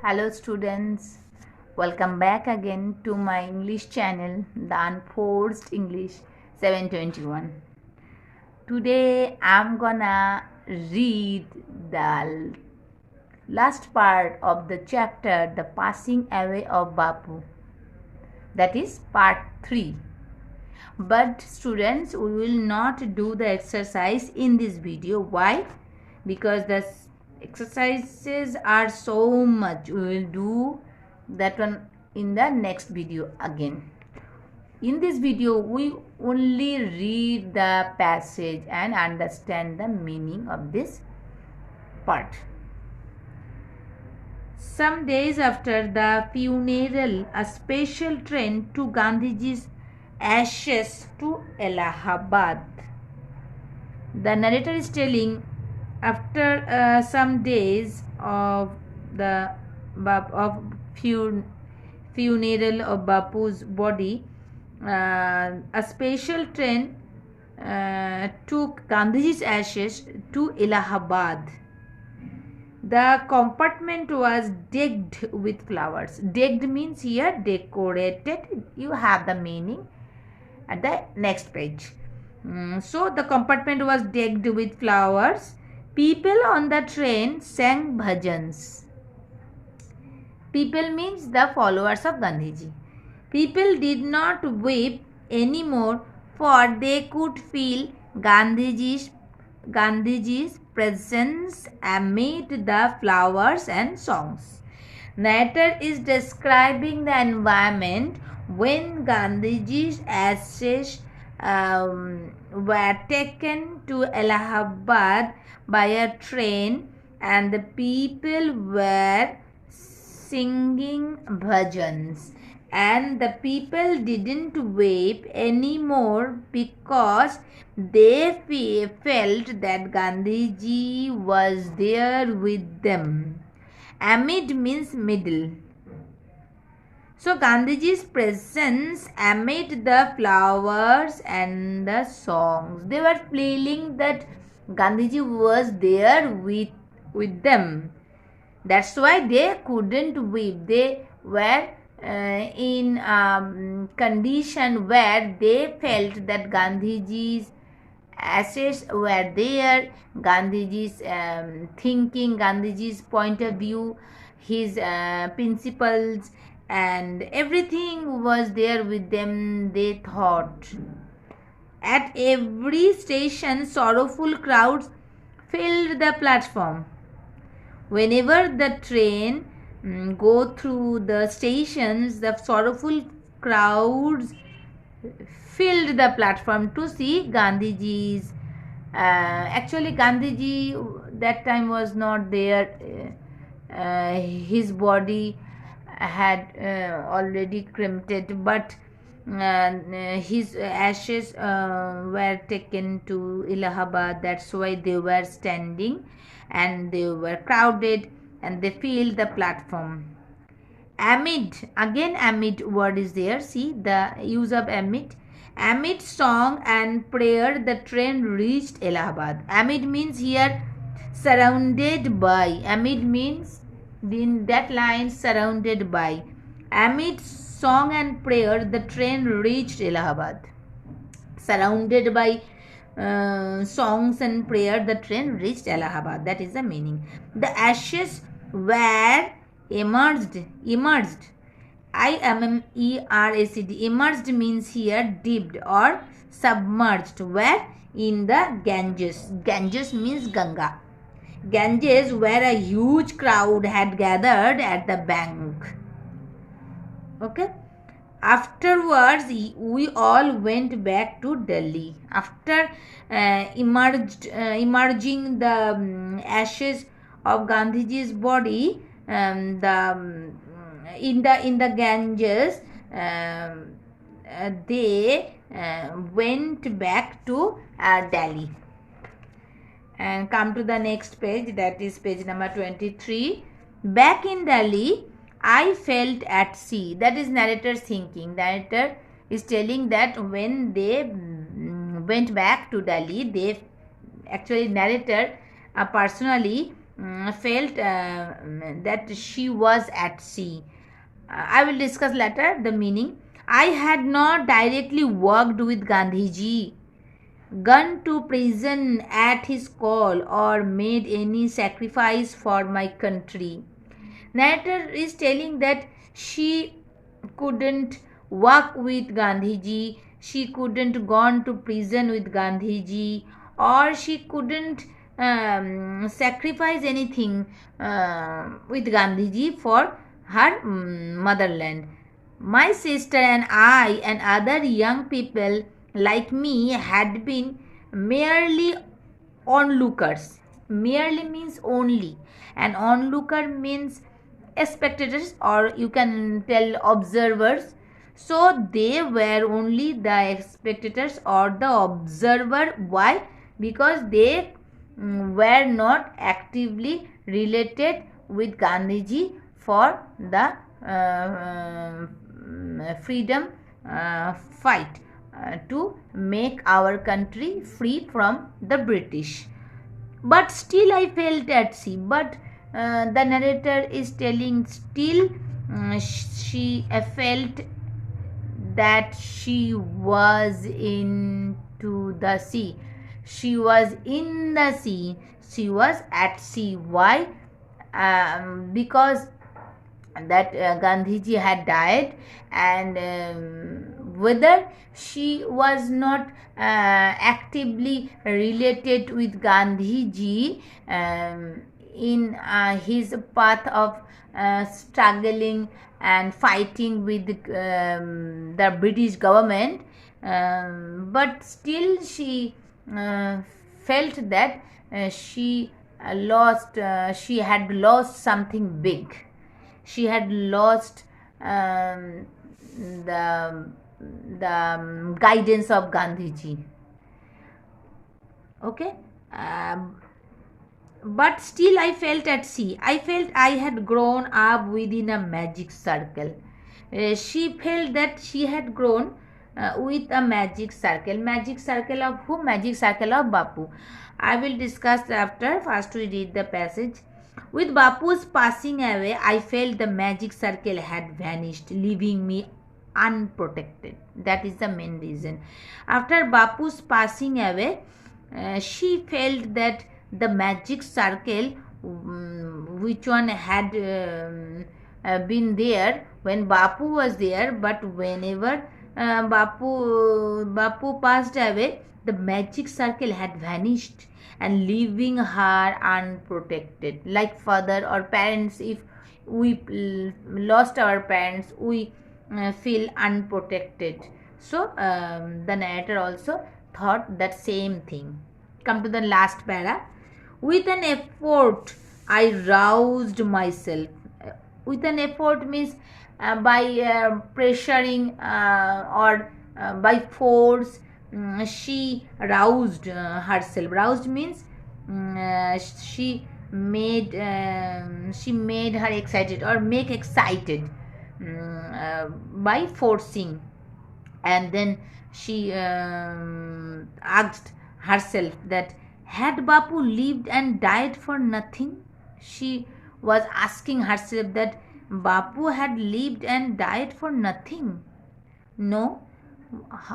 Hello students, welcome back again to my English channel, The Unforced English 721. Today I'm gonna read the last part of the chapter, The Passing Away of Bapu. That is part 3. But students, we will not do the exercise in this video. Why? Because the exercises are so much. We will do that one in the next video again. In this video, we only read the passage and understand the meaning of this part. Some days after the funeral, a special train to Gandhiji's ashes to Allahabad. The narrator is telling, after some days of the funeral of Bapu's body, a special train took Gandhiji's ashes to Allahabad. The compartment was decked with flowers. Decked means here decorated. You have the meaning at the next page. So the compartment was decked with flowers. People on the train sang bhajans. People means the followers of Gandhiji. People did not weep anymore, for they could feel Gandhiji's presence amid the flowers and songs. Narrator is describing the environment when Gandhiji's ashes were taken to Allahabad by a train and the people were singing bhajans. And the people didn't weep anymore because they felt that Gandhiji was there with them. Amid means middle. So Gandhiji's presence amid the flowers and the songs. They were feeling that Gandhiji was there with them. That's why they couldn't weep. They were in condition where they felt that Gandhiji's ashes were there, Gandhiji's thinking, Gandhiji's point of view, his principles, and everything was there with them, they thought. At every station, sorrowful crowds filled the platform. Whenever the train go through the stations, the sorrowful crowds filled the platform to see Gandhiji's. Actually, Gandhiji that time was not there. His body had already cremated, but his ashes were taken to Allahabad. That's why they were standing and they were crowded and they filled the platform. Amid, again amid word is there. See the use of amid. Amid song and prayer, the train reached Allahabad. Amid means here surrounded by. Amid means in that line surrounded by. Amid song and prayer, the train reached Allahabad. Surrounded by songs and prayer, the train reached Allahabad. That is the meaning. The ashes were emerged. Immersed. Immersed means here dipped or submerged. Where? In the Ganges. Ganges means Ganga. Ganges, where a huge crowd had gathered at the bank. Okay. Afterwards, we all went back to Delhi. After emerging the ashes of Gandhiji's body, in the Ganges, they went back to Delhi. And come to the next page, that is page number 23. Back in Delhi, I felt at sea. That is narrator's thinking. Narrator is telling that when they went back to Delhi, they actually narrator personally felt that she was at sea. I will discuss later the meaning. I had not directly worked with Gandhiji, gone to prison at his call, or made any sacrifice for my country. Narrator is telling that she couldn't work with Gandhiji, she couldn't gone to prison with Gandhiji, or she couldn't sacrifice anything with Gandhiji for her motherland. My sister and I and other young people like me had been merely onlookers. Merely means only, and onlooker means spectators, or you can tell observers. So they were only the spectators or the observer. Why? Because they were not actively related with Gandhiji for the freedom fight to make our country free from the British. But still I felt at sea. But the narrator is telling still she felt that she was into the sea. She was in the sea. She was at sea. Why? Because that Gandhiji had died, and whether she was not actively related with Gandhiji in his path of struggling and fighting with the British government, but still she felt that she had lost something big. She had lost the guidance of Gandhiji. Okay. But still I felt at sea. I felt I had grown up within a magic circle. She felt that she had grown with a magic circle. Magic circle of who? Magic circle of Bapu. I will discuss after. First we read the passage. With Bapu's passing away, I felt the magic circle had vanished, leaving me unprotected. That is the main reason. After Bapu's passing away, she felt that the magic circle, which one had been there when Bapu was there, but whenever Bapu passed away, the magic circle had vanished and leaving her unprotected. Like father or parents, if we lost our parents, we feel unprotected. So the narrator also thought that same thing. Come to the last para. With an effort, I roused myself. With an effort means by pressuring or by force, she roused herself. Roused means she made her excited or make excited by forcing, and then she asked herself that had Bapu lived and died for nothing? She was asking herself that Bapu had lived and died for nothing. No.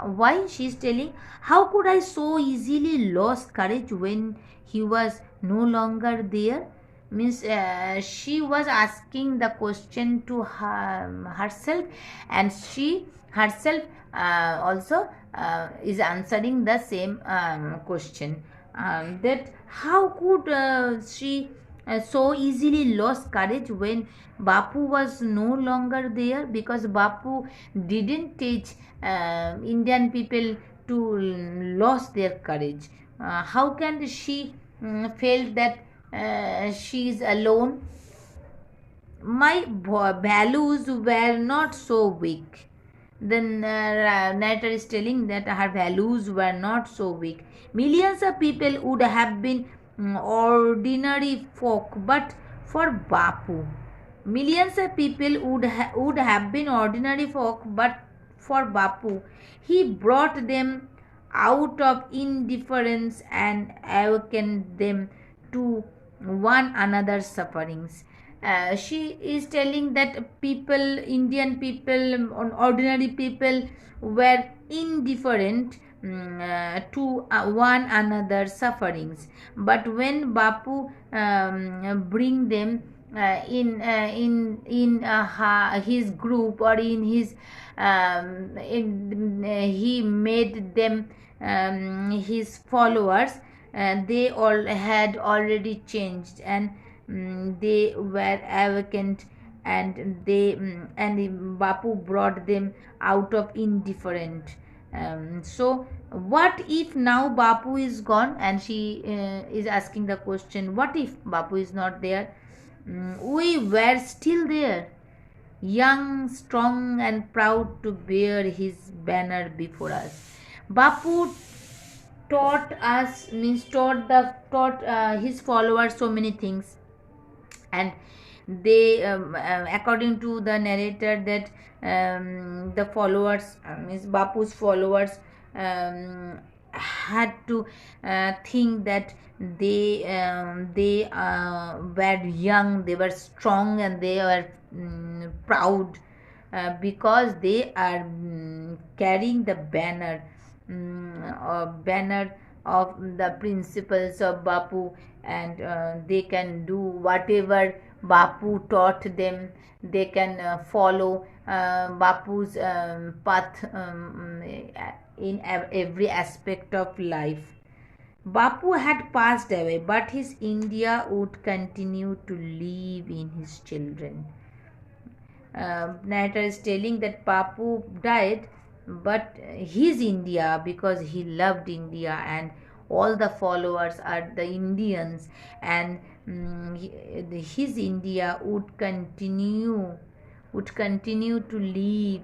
Why? She is telling, how could I so easily lose courage when he was no longer there? Means she was asking the question to herself, and she herself also is answering the same question. That how could she so easily lost courage when Bapu was no longer there, because Bapu didn't teach Indian people to lose their courage. How can she feel that she is alone? My values were not so weak. The narrator is telling that her values were not so weak. Millions of people would have been ordinary folk, but for Bapu, millions of people would have been ordinary folk, but for Bapu, he brought them out of indifference and awakened them to one another's sufferings. She is telling that people, Indian people, ordinary people, were indifferent to one another's sufferings. But when Bapu bring them in his group, or in his he made them his followers, they all had already changed, and they were awakened, and Bapu brought them out of indifferent. So what if now Bapu is gone? And she is asking the question, what if Bapu is not there? We were still there, young, strong, and proud to bear his banner before us. Bapu taught us, means taught his followers so many things. And they according to the narrator, that the followers, means Bapu's followers, had to think that they were young, they were strong, and they were proud, because they are carrying the banner of the principles of Bapu, and they can do whatever Bapu taught them. They can follow Bapu's path in every aspect of life. Bapu had passed away, but his India would continue to live in his children. Narrator is telling that Bapu died, but his India, because he loved India, and all the followers are the Indians, and his India would continue to live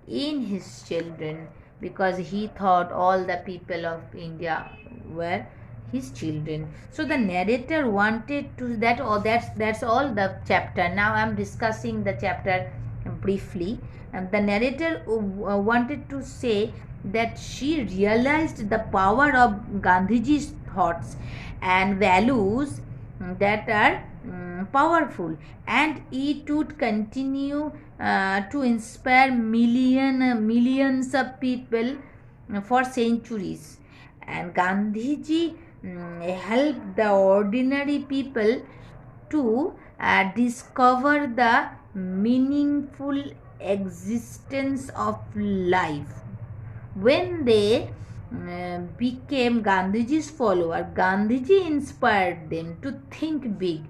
in his children, because he thought all the people of India were his children. So the narrator wanted to that, or that's all the chapter. Now I am discussing the chapter briefly. And the narrator wanted to say that she realized the power of Gandhiji's thoughts and values that are powerful, and it would continue to inspire millions of people for centuries. And Gandhiji helped the ordinary people to discover the meaningful existence of life. When they became Gandhiji's follower, Gandhiji inspired them to think big,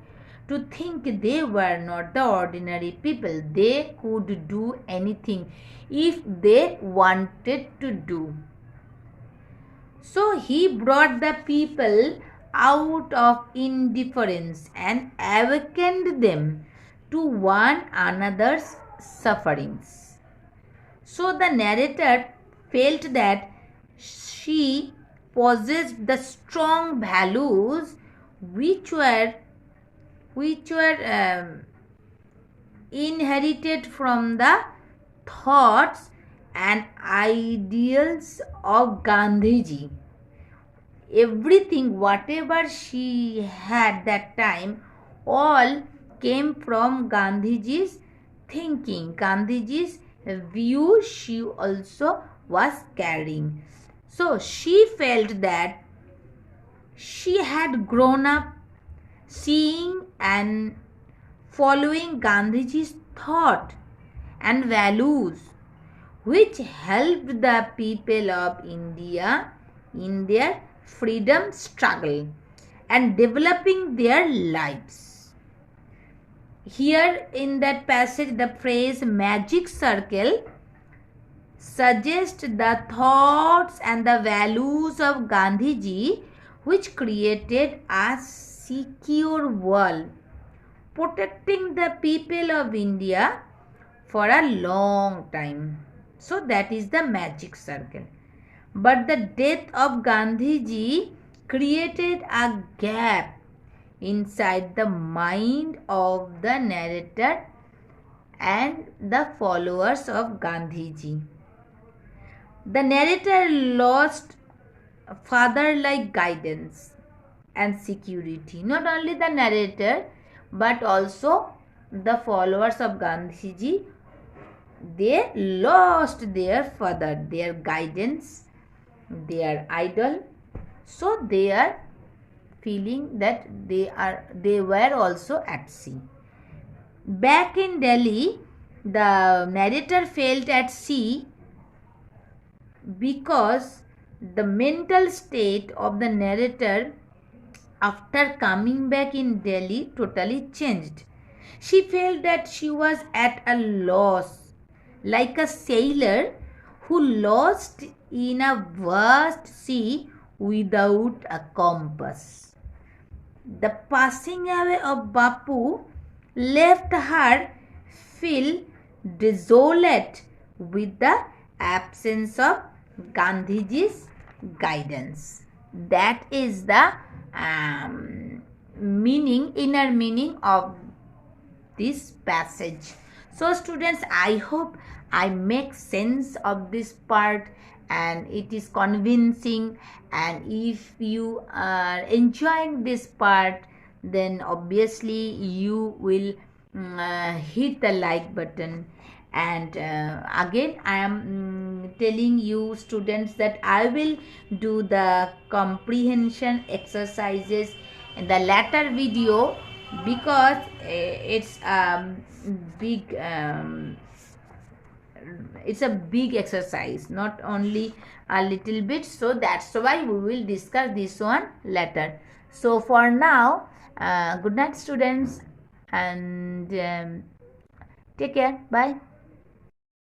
to think they were not the ordinary people. They could do anything if they wanted to do. So he brought the people out of indifference and awakened them to one another's sufferings. So the narrator felt that she possessed the strong values which were inherited from the thoughts and ideals of Gandhiji. Everything, whatever she had that time, all came from Gandhiji's thinking, Gandhiji's view she also was carrying. So she felt that she had grown up seeing and following Gandhiji's thought and values, which helped the people of India in their freedom struggle and developing their lives. Here in that passage, the phrase magic circle suggests the thoughts and the values of Gandhiji, which created a secure wall protecting the people of India for a long time. So that is the magic circle. But the death of Gandhiji created a gap inside the mind of the narrator and the followers of Gandhiji. The narrator lost father-like guidance and security. Not only the narrator but also the followers of Gandhiji, they lost their father, their guidance, their idol. So they are feeling that they were also at sea. Back in Delhi, the narrator felt at sea because the mental state of the narrator after coming back in Delhi totally changed. She felt that she was at a loss, like a sailor who lost in a vast sea without a compass. The passing away of Bapu left her feel desolate with the absence of Gandhiji's guidance. That is the inner meaning of this passage. So students, I hope I make sense of this part and it is convincing, and if you are enjoying this part, then obviously you will hit the like button. And again I am telling you students that I will do the comprehension exercises in the latter video, because it's big it's a big exercise, not only a little bit. So that's why we will discuss this one later. So for now, good night students, and take care. Bye.